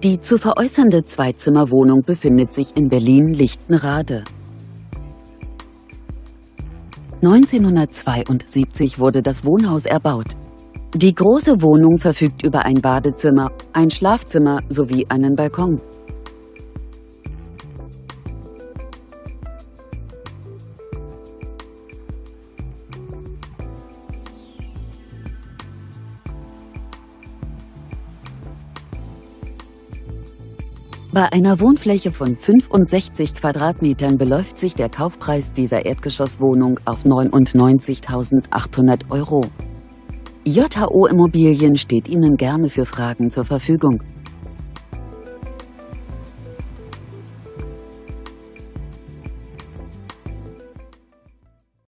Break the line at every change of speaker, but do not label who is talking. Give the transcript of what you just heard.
Die zu veräußernde Zweizimmerwohnung befindet sich in Berlin-Lichtenrade. 1972 wurde das Wohnhaus erbaut. Die große Wohnung verfügt über ein Badezimmer, ein Schlafzimmer sowie einen Balkon. Bei einer Wohnfläche von 65 Quadratmetern beläuft sich der Kaufpreis dieser Erdgeschosswohnung auf 99.800 €. JHO Immobilien steht Ihnen gerne für Fragen zur Verfügung.